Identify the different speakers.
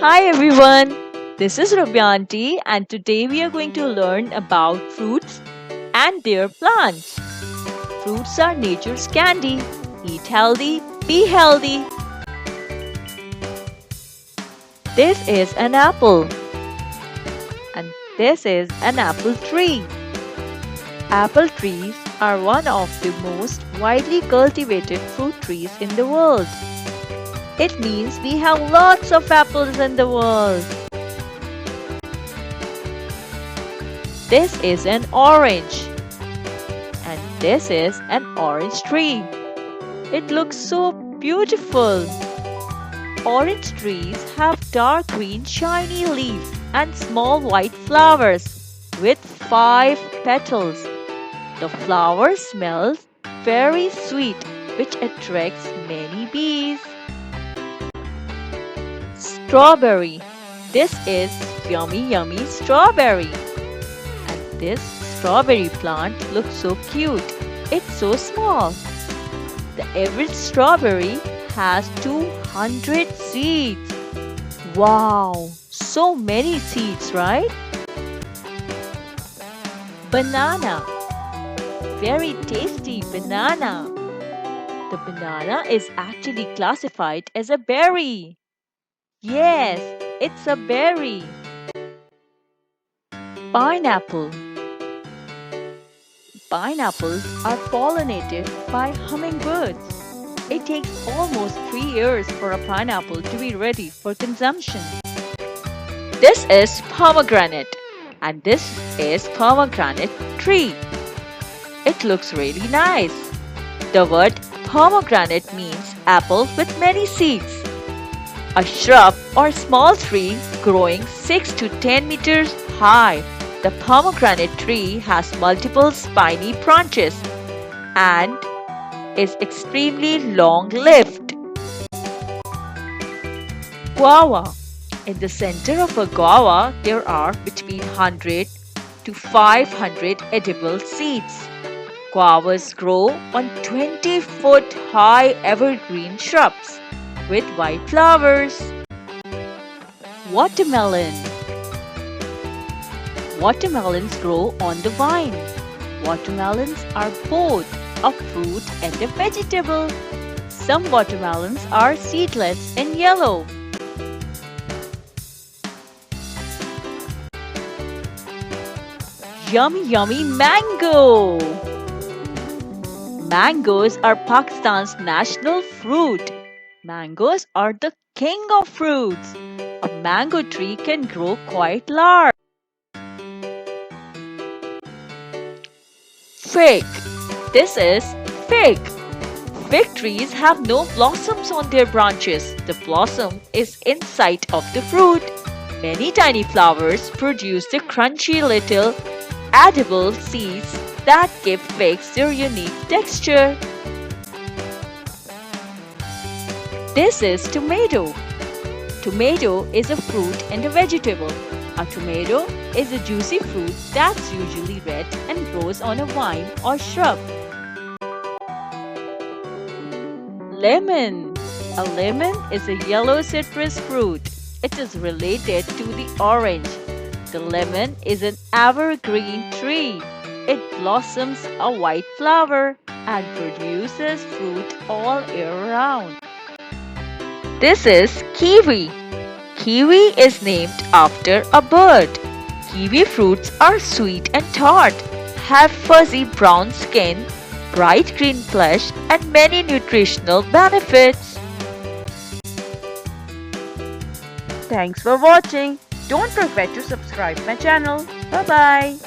Speaker 1: Hi everyone, this is Rabyanti and today we are going to learn about fruits and their plants. Fruits are nature's candy. Eat healthy, be healthy. This is an apple and this is an apple tree. Apple trees are one of the most widely cultivated fruit trees in the world. It means we have lots of apples in the world. This is an orange and this is an orange tree. It looks so beautiful. Orange trees have dark green shiny leaves and small white flowers with 5 petals. The flower smells very sweet, which attracts many bees. Strawberry. This is yummy strawberry. And this strawberry plant looks so cute. It's so small. The average strawberry has 200 seeds. Wow, so many seeds, right? Banana. Very tasty banana. The banana is actually classified as a berry. Yes, it's a berry. Pineapple. Pineapples are pollinated by hummingbirds. It takes almost 3 years for a pineapple to be ready for consumption. This is pomegranate and this is pomegranate tree. It looks really nice. The word pomegranate means apple with many seeds. A shrub or small tree growing 6 to 10 meters high. The pomegranate tree has multiple spiny branches and is extremely long-lived. Guava. In the center of a guava, there are between 100 to 500 edible seeds. Guavas grow on 20-foot high evergreen shrubs with white flowers. Watermelon. Watermelons grow on the vine. Watermelons are both a fruit and a vegetable. Some watermelons are seedless and yellow. Yummy mango! Mangoes are Pakistan's national fruit. Mangoes are the king of fruits. A mango tree can grow quite large. Fig. This is fig. Fig trees have no blossoms on their branches. The blossom is inside of the fruit. Many tiny flowers produce the crunchy little edible seeds that give figs their unique texture. This is tomato. Tomato is a fruit and a vegetable. A tomato is a juicy fruit that's usually red and grows on a vine or shrub. Lemon. A lemon is a yellow citrus fruit. It is related to the orange. The lemon is an evergreen tree. It blossoms a white flower and produces fruit all year round. This is kiwi. Kiwi is named after a bird. Kiwi fruits are sweet and tart, have fuzzy brown skin, bright green flesh, and many nutritional benefits. Thanks for watching. Don't forget to subscribe my channel. Bye bye.